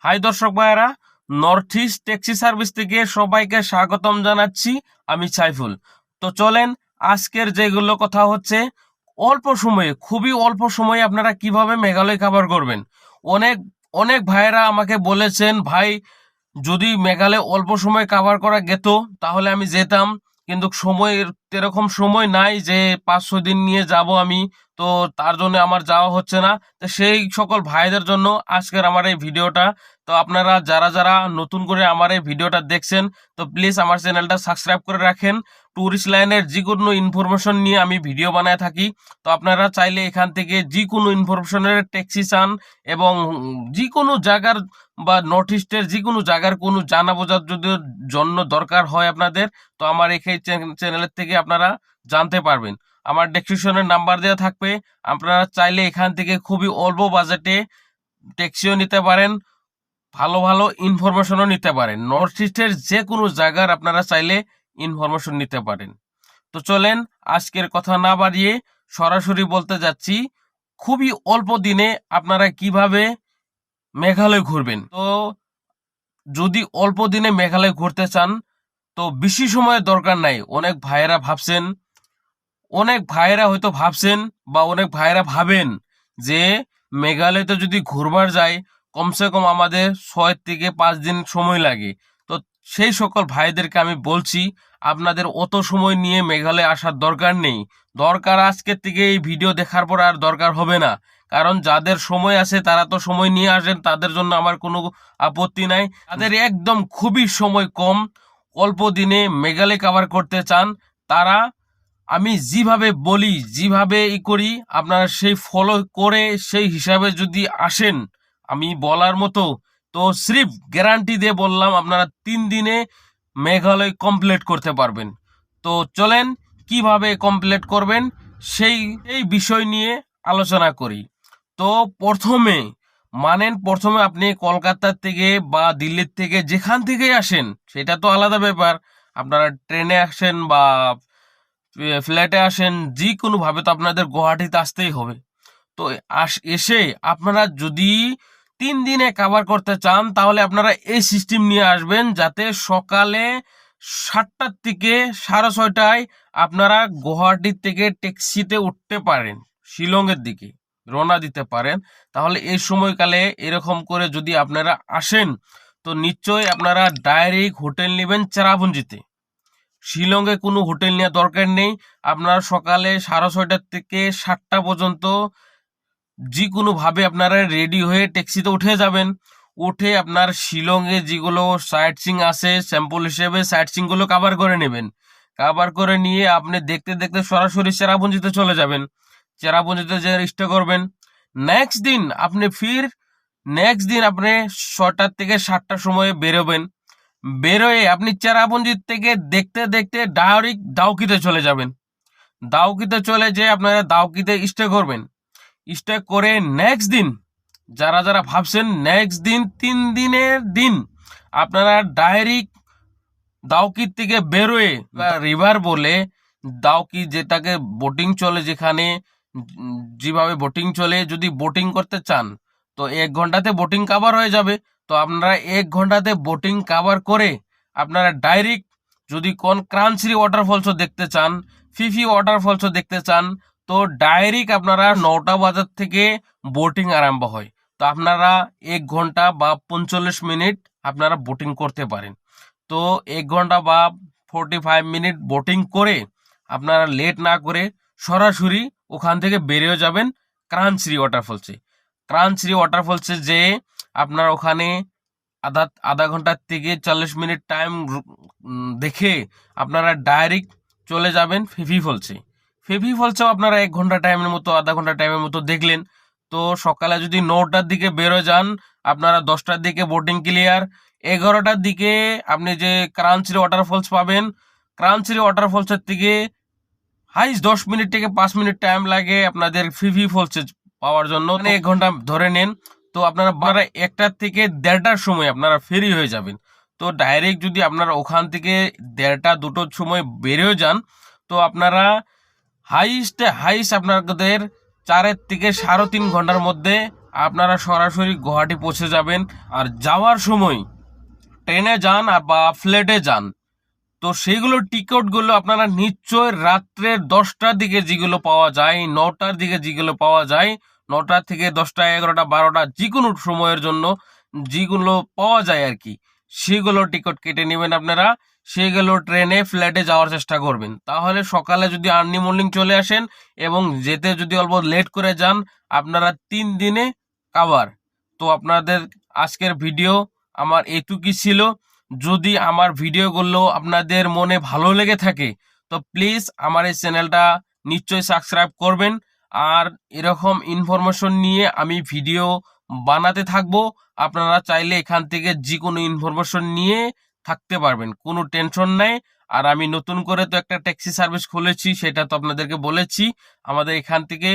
High দর্শক ভাইয়েরা, north east taxi service থেকে সবাইকে স্বাগতম জানাচ্ছি। আমি সাইফুল। তো চলেন, আজকের যেগুলো কথা হচ্ছে, অল্প সময়ে, খুবই অল্প সময়ে আপনারা কিভাবে মেঘালয় কভার করবেন। অনেক অনেক ভাইয়েরা আমাকে বলেছেন, ভাই যদি মেঘালয় অল্প সময় কভার করা যেত তাহলে আমি যেতাম, কিন্তু সময়ের এরকম সময় নাই যে 5-6 দিন নিয়ে যাব আমি। তো তার জন্য আমার যাওয়া হচ্ছে না। তো সেই সকল ভাইদের জন্য আজকের আমার এই ভিডিওটা। তো আপনারা যারা যারা নতুন করে আমার এই ভিডিওটা দেখছেন, তো প্লিজ আমার চ্যানেলটা সাবস্ক্রাইব করে রাখেন। ট্যুরিস্ট লাইনের যে কোনো ইনফরমেশন নিয়ে আমি ভিডিও বানায় থাকি। তো আপনারা চাইলে এখান থেকে যে কোনো ইনফরমেশনের ট্যাক্সি চান এবং যে কোনো জায়গার বা নর্থ ইস্টের যে কোনো জায়গার কোনো জানা বোঝার যদি জন্য দরকার হয় আপনাদের, তো আমার এই চ্যানেলের থেকে আপনারা জানতে পারবেন। আমার ডেসক্রিপশনের নাম্বার দেওয়া থাকবে। আপনারা চাইলে এখান থেকে খুবই অল্প বাজেটে ট্যাক্সিও নিতে পারেন, ভালো ভালো ইনফরমেশনও নিতে পারেন। নর্থ ইস্টের যে কোনো জায়গার আপনারা চাইলে ইনফরমেশন নিতে পারেন। তো চলেন, আজকের কথা না বাড়িয়ে সরাসরি বলতে যাচ্ছি, খুবই অল্প দিনে আপনারা কিভাবে মেঘালয় ঘুরবেন। তো যদি অল্প দিনে মেঘালয় ঘুরতে চান, তো বেশি সময়ের দরকার নাই। অনেক ভাইয়েরা হয়তো ভাবছেন বা অনেক ভাইয়েরা ভাবেন যে মেঘালয়তে যদি ঘুরবার যায় কমসে কম আমাদের 6 থেকে 5 দিন সময় লাগে। তো সেই সকল ভাইদেরকে আমি বলছি, আপনাদের অত সময় নিয়ে মেঘালয় আসার দরকার নেই। দরকার আজকের থেকে এই ভিডিও দেখার পর আর দরকার হবে না। কারণ যাদের সময় আছে তারা তো সময় নিয়ে আসেন, তাদের জন্য আমার কোনো আপত্তি নাই। তাদের একদম খুবই সময় কম, অল্প দিনে মেঘালয় কভার করতে চান, তারা আমি যেভাবে বলি, যেভাবে করি, আপনারা সেই ফলো করে সেই হিসাবে যদি আসেন আমি বলার মতো, তো সির্ফ গ্যারান্টি দিয়ে বললাম আপনারা 3 দিনে মেঘালয় কমপ্লিট করতে পারবেন। তো চলেন, কিভাবে কমপ্লিট করবেন সেই এই বিষয় নিয়ে আলোচনা করি। তো প্রথমে আপনি কলকাতা থেকে বা দিল্লির থেকে যেখান থেকেই আসেন সেটা তো আলাদা ব্যাপার। আপনারা ট্রেনে আসেন বা ফ্লাইটে আসেন, যে কোনো ভাবে তো আপনাদের গুয়াহাটিতে আসতেই হবে। তো এসে আপনারা যদি 3 দিনে কভার করতে চান তাহলে আপনারা এই সিস্টেম নিয়ে আসবেন, যাতে সকালে 7টার থেকে 6:30টায় আপনারা গুয়াহাটির থেকে ট্যাক্সিতে উঠতে পারেন, শিলংয়ের দিকে রওনা দিতে পারেন। তাহলে এই সময়কালে এরকম করে যদি আপনারা আসেন, তো নিশ্চয়ই আপনারা ডাইরেক্ট হোটেল নেবেন চেরাপুঞ্জিতে। শিলংয়ে কোনো হোটেল নেওয়ার দরকার নেই। আপনারা সকালে 6:30 থেকে 7টা পর্যন্ত যে কোনো ভাবে আপনারা রেডি হয়ে ট্যাক্সিতে উঠে যাবেন। উঠে আপনার শিলংয়ে যেগুলো সাইট সিং আছে, স্যাম্পল হিসেবে সাইট সিং গুলো কভার করে নেবেন। কভার করে নিয়ে আপনি দেখতে দেখতে সরাসরি চেরাপুঞ্জিতে চলে যাবেন। চেরাপুঞ্জিতে যে স্টে করবেন। নেক্সট দিন আপনি 6টা থেকে 7টার সময় বেরোবেন। বেরোয় আপনি চেরাপুঞ্জি থেকে দেখতে দেখতে ডাইরেক্ট ডাউকিতে চলে যাবেন। ডাউকিতে চলে যেয়ে আপনারা ডাউকিতে স্টে করবেন। স্টে করে নেক্সট দিন, যারা যারা ভাবছেন নেক্সট দিন 3 দিনের দিন আপনারা ডাইরেক্ট দাউকির থেকে বেরোয় রিভার বলে, দাউকি যেটাকে বোটিং চলে, যেখানে যেভাবে বোটিং চলে, যদি বোটিং করতে চান তো 1 ঘন্টাতে বোটিং কভার হয়ে যাবে। তো আপনারা 1 ঘন্টাতে বোটিং কভার করে আপনারা ডাইরেক্ট, যদি কোন ক্রাঞ্চরি ওয়াটারফলসও দেখতে চান, ফিফি ওয়াটারফলসও দেখতে চান, তো ডাইরেক্ট আপনারা 9টা বাজার থেকে বোটিং আরম্ভ হয়। তো আপনারা 1 ঘন্টা বা 45 মিনিট আপনারা বোটিং করতে পারেন। তো 1 ঘন্টা বা 45 মিনিট বোটিং করে আপনারা লেট না করে সরাসরি ওখান থেকে বেরিয়ে যাবেন ক্রাঞ্চরি ওয়াটারফলসে। ক্রাঞ্চরি ওয়াটারফলসে যে আপনার ওখানে আধা আধা ঘন্টার থেকে 40 মিনিট টাইম দেখে আপনারা ডাইরেক্ট চলে যাবেন ফিফি ফলসে। ফিফি ফলসেও আপনারা 1 ঘন্টা টাইমের মতো, আধা ঘন্টা টাইমের মতো দেখলেন। তো সকালে যদি 9টার দিকে বেরো যান, আপনারা 10টার দিকে বোটিং ক্লিয়ার। 11টার দিকে আপনি যে ক্রাঞ্চরি ওয়াটারফলস পাবেন। ক্রাঞ্চরি ওয়াটারফলসের থেকে হাইস্ট 10 মিনিট থেকে 5 মিনিট টাইম লাগে আপনাদের ফিফি ফলসে পাওয়ার জন্য, মানে 1 ঘন্টা ধরে নেন। তো আপনারা 1টার থেকে 1:30টার সময় আপনারা ফেরি হয়ে যাবেন। তো ডাইরেক্ট যদি আপনারা ওখান থেকে 1:30-2টোর সময় বেরিয়ে যান, তো আপনারা হাইস্ট আপনাদের 4 থেকে 3.5 ঘন্টার মধ্যে আপনারা সরাসরি গুয়াহাটি পৌঁছে যাবেন। আর যাওয়ার সময় ট্রেনে যান আর বা ফ্লাইটে যান, তো সেইগুলোর টিকিটগুলো আপনারা নিশ্চয় রাত্রের 10টার দিকে যেগুলো পাওয়া যায়, 9টার দিকে যেগুলো পাওয়া যায়, 9টা থেকে 10টা, 11টা, 12টা, যে কোনো সময়ের জন্য যেগুলো পাওয়া যায় আর কি, সেগুলো টিকিট কেটে নেবেন আপনারা। সেগুলো ট্রেনে ফ্লাইটে যাওয়ার চেষ্টা করবেন। তাহলে সকালে যদি আর্লি মর্নিং চলে আসেন এবং যেতে যদি অল্প লেট করে যান, আপনারা 3 দিনে কাভার। তো আপনাদের আজকের ভিডিও আমার এটুকুই ছিল। যদি আমার ভিডিওগুলো আপনাদের মনে ভালো লেগে থাকে তো প্লিজ আমার এই চ্যানেলটা নিশ্চয়ই সাবস্ক্রাইব করবেন। আর এরকম ইনফরমেশন নিয়ে আমি ভিডিও বানাতে থাকবো। আপনারা চাইলে এখান থেকে যে কোনো ইনফরমেশন নিয়ে থাকতে পারবেন, কোনো টেনশন নাই। আর আমি নতুন করে তো একটা ট্যাক্সি সার্ভিস খুলেছি, সেটা তো আপনাদেরকে বলেছি। আমাদের এখান থেকে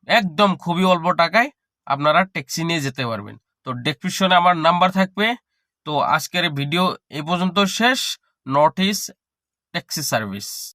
একদম খুবই অল্প টাকায় আপনারা ট্যাক্সি নিয়ে যেতে পারবেন। তো ডেসক্রিপশনে আমার নাম্বার থাকবে। তো আজকের ভিডিও এই পর্যন্ত শেষ। North east taxi service.